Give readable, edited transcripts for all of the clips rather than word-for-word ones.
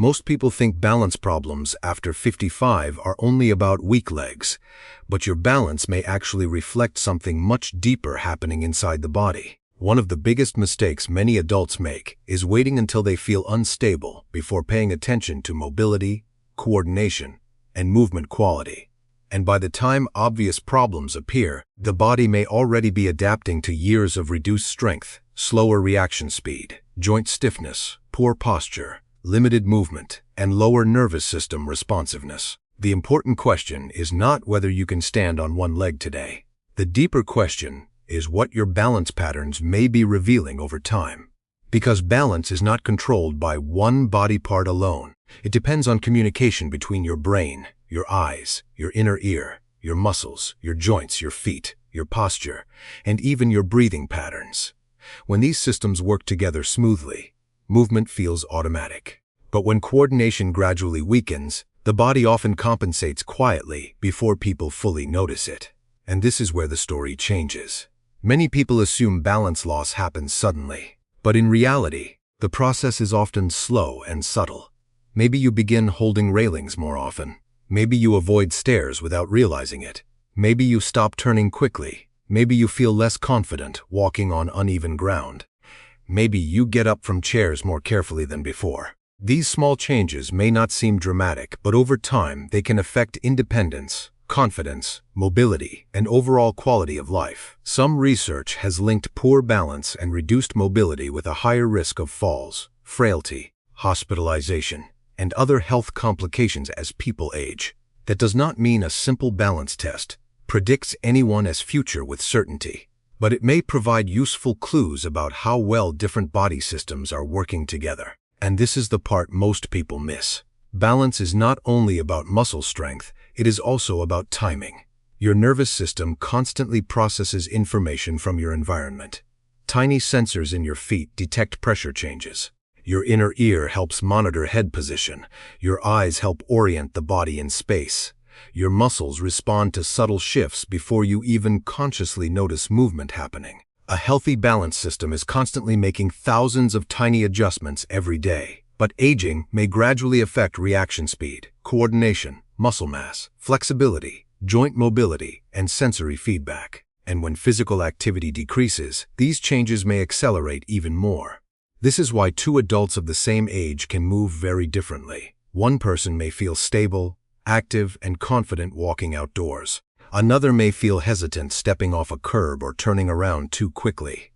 Most people think balance problems after 55 are only about weak legs, but your balance may actually reflect something much deeper happening inside the body. One of the biggest mistakes many adults make is waiting until they feel unstable before paying attention to mobility, coordination, and movement quality. And by the time obvious problems appear, the body may already be adapting to years of reduced strength, slower reaction speed, joint stiffness, poor posture, limited movement, and lower nervous system responsiveness. The important question is not whether you can stand on one leg today. The deeper question is what your balance patterns may be revealing over time. Because balance is not controlled by one body part alone. It depends on communication between your brain, your eyes, your inner ear, your muscles, your joints, your feet, your posture, and even your breathing patterns. When these systems work together smoothly, movement feels automatic. But when coordination gradually weakens, the body often compensates quietly before people fully notice it. And this is where the story changes. Many people assume balance loss happens suddenly, but in reality, the process is often slow and subtle. Maybe you begin holding railings more often. Maybe you avoid stairs without realizing it. Maybe you stop turning quickly. Maybe you feel less confident walking on uneven ground. Maybe you get up from chairs more carefully than before. These small changes may not seem dramatic, but over time they can affect independence, confidence, mobility, and overall quality of life. Some research has linked poor balance and reduced mobility with a higher risk of falls, frailty, hospitalization, and other health complications as people age. That does not mean a simple balance test predicts anyone's future with certainty, but it may provide useful clues about how well different body systems are working together. And this is the part most people miss. Balance is not only about muscle strength, it is also about timing. Your nervous system constantly processes information from your environment. Tiny sensors in your feet detect pressure changes. Your inner ear helps monitor head position. Your eyes help orient the body in space. Your muscles respond to subtle shifts before you even consciously notice movement happening. A healthy balance system is constantly making thousands of tiny adjustments every day. But aging may gradually affect reaction speed, coordination, muscle mass, flexibility, joint mobility, and sensory feedback. And when physical activity decreases, these changes may accelerate even more. This is why two adults of the same age can move very differently. One person may feel stable, active, and confident walking outdoors. Another may feel hesitant stepping off a curb or turning around too quickly.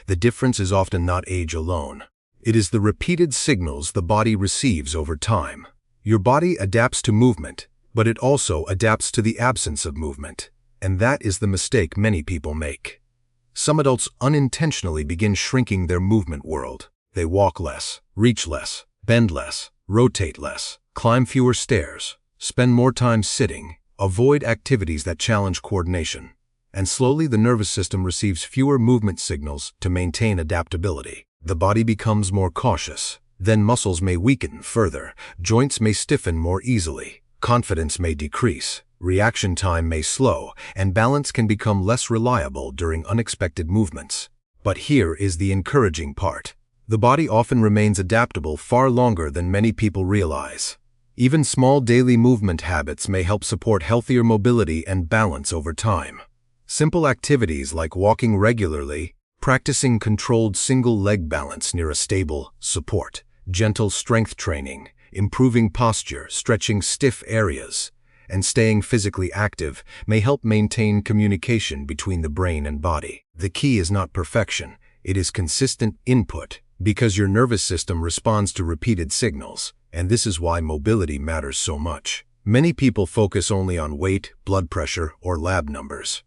The difference is often not age alone. It is the repeated signals the body receives over time. Your body adapts to movement, but it also adapts to the absence of movement. And that is the mistake many people make. Some adults unintentionally begin shrinking their movement world. They walk less, reach less, bend less, rotate less, climb fewer stairs, spend more time sitting, avoid activities that challenge coordination. And slowly the nervous system receives fewer movement signals to maintain adaptability. The body becomes more cautious. Then muscles may weaken further, joints may stiffen more easily, confidence may decrease, reaction time may slow, and balance can become less reliable during unexpected movements. But here is the encouraging part. The body often remains adaptable far longer than many people realize. Even small daily movement habits may help support healthier mobility and balance over time. Simple activities like walking regularly, practicing controlled single-leg balance near a stable support, gentle strength training, improving posture, stretching stiff areas, and staying physically active may help maintain communication between the brain and body. The key is not perfection, it is consistent input, because your nervous system responds to repeated signals, and this is why mobility matters so much. Many people focus only on weight, blood pressure, or lab numbers.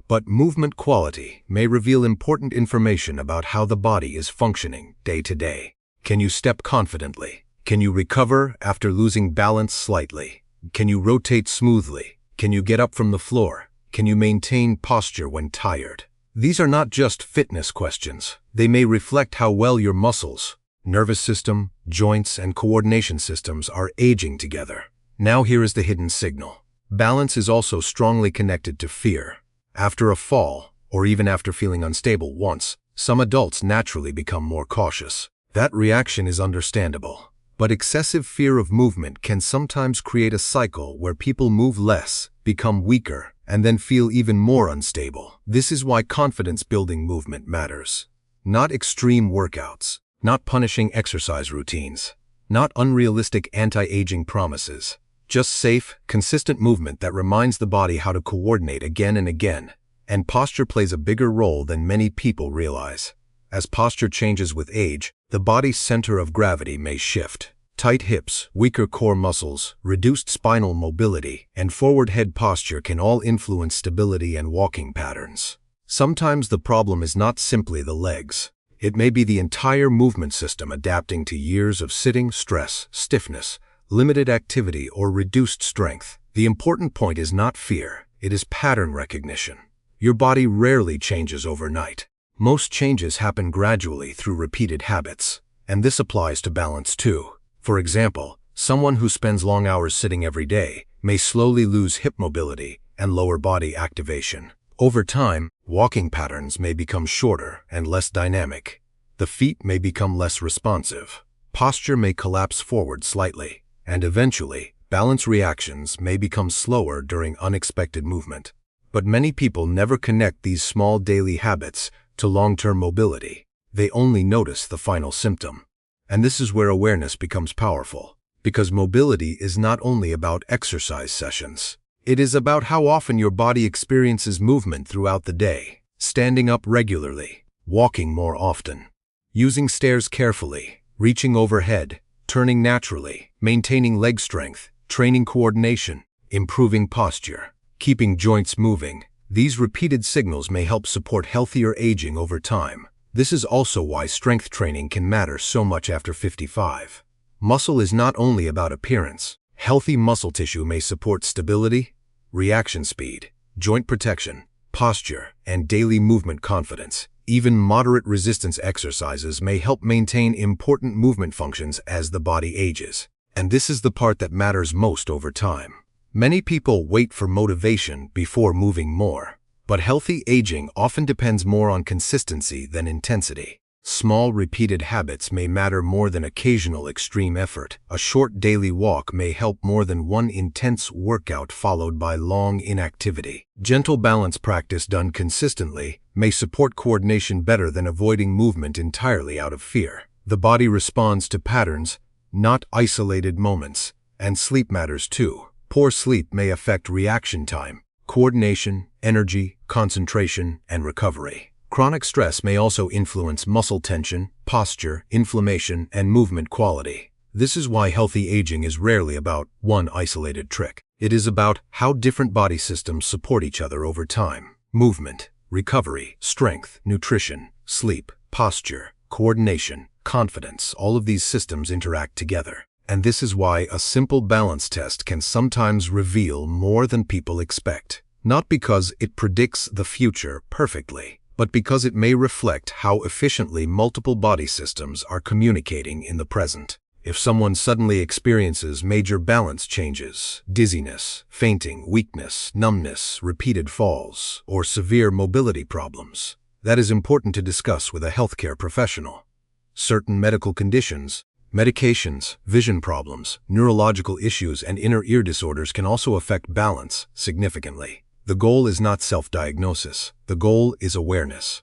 But movement quality may reveal important information about how the body is functioning day to day. Can you step confidently? Can you recover after losing balance slightly? Can you rotate smoothly? Can you get up from the floor? Can you maintain posture when tired? These are not just fitness questions. They may reflect how well your muscles, nervous system, joints, and coordination systems are aging together. Now here is the hidden signal. Balance is also strongly connected to fear. After a fall, or even after feeling unstable once, some adults naturally become more cautious. That reaction is understandable. But excessive fear of movement can sometimes create a cycle where people move less, become weaker, and then feel even more unstable. This is why confidence-building movement matters. Not extreme workouts, not punishing exercise routines, not unrealistic anti-aging promises. Just safe, consistent movement that reminds the body how to coordinate again and again. And posture plays a bigger role than many people realize. As posture changes with age, the body's center of gravity may shift. Tight hips, weaker core muscles, reduced spinal mobility, and forward head posture can all influence stability and walking patterns. Sometimes the problem is not simply the legs. It may be the entire movement system adapting to years of sitting, stress, stiffness, limited activity, or reduced strength. The important point is not fear, it is pattern recognition. Your body rarely changes overnight. Most changes happen gradually through repeated habits, and this applies to balance too. For example, someone who spends long hours sitting every day may slowly lose hip mobility and lower body activation. Over time, walking patterns may become shorter and less dynamic. The feet may become less responsive. Posture may collapse forward slightly. And eventually, balance reactions may become slower during unexpected movement. But many people never connect these small daily habits to long-term mobility. They only notice the final symptom. And this is where awareness becomes powerful. Because mobility is not only about exercise sessions. It is about how often your body experiences movement throughout the day. Standing up regularly, walking more often, using stairs carefully, reaching overhead, turning naturally, maintaining leg strength, training coordination, improving posture, keeping joints moving. These repeated signals may help support healthier aging over time. This is also why strength training can matter so much after 55. Muscle is not only about appearance. Healthy muscle tissue may support stability, reaction speed, joint protection, posture, and daily movement confidence. Even moderate resistance exercises may help maintain important movement functions as the body ages. And this is the part that matters most over time. Many people wait for motivation before moving more. But healthy aging often depends more on consistency than intensity. Small repeated habits may matter more than occasional extreme effort. A short daily walk may help more than one intense workout followed by long inactivity. Gentle balance practice done consistently may support coordination better than avoiding movement entirely out of fear. The body responds to patterns, not isolated moments, and sleep matters too. Poor sleep may affect reaction time, coordination, energy, concentration, and recovery. Chronic stress may also influence muscle tension, posture, inflammation, and movement quality. This is why healthy aging is rarely about one isolated trick. It is about how different body systems support each other over time. Movement, recovery, strength, nutrition, sleep, posture, coordination, confidence, all of these systems interact together. And this is why a simple balance test can sometimes reveal more than people expect. Not because it predicts the future perfectly, but because it may reflect how efficiently multiple body systems are communicating in the present. If someone suddenly experiences major balance changes, dizziness, fainting, weakness, numbness, repeated falls, or severe mobility problems, that is important to discuss with a healthcare professional. Certain medical conditions, medications, vision problems, neurological issues, and inner ear disorders can also affect balance significantly. The goal is not self-diagnosis. The goal is awareness.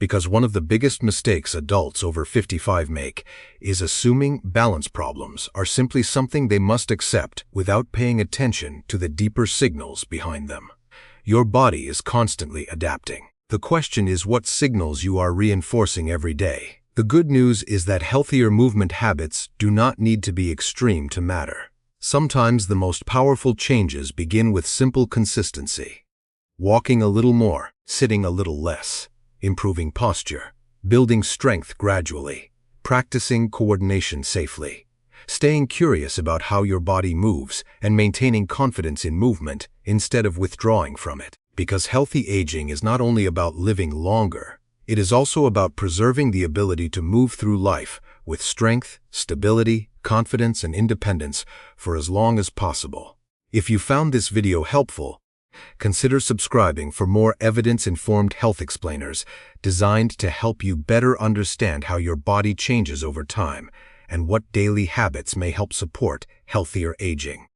Because one of the biggest mistakes adults over 55 make is assuming balance problems are simply something they must accept without paying attention to the deeper signals behind them. Your body is constantly adapting. The question is what signals you are reinforcing every day. The good news is that healthier movement habits do not need to be extreme to matter. Sometimes the most powerful changes begin with simple consistency. Walking a little more, sitting a little less, improving posture, building strength gradually, practicing coordination safely, staying curious about how your body moves, and maintaining confidence in movement instead of withdrawing from it. Because healthy aging is not only about living longer, it is also about preserving the ability to move through life with strength, stability, confidence, and independence for as long as possible. If you found this video helpful, consider subscribing for more evidence-informed health explainers designed to help you better understand how your body changes over time and what daily habits may help support healthier aging.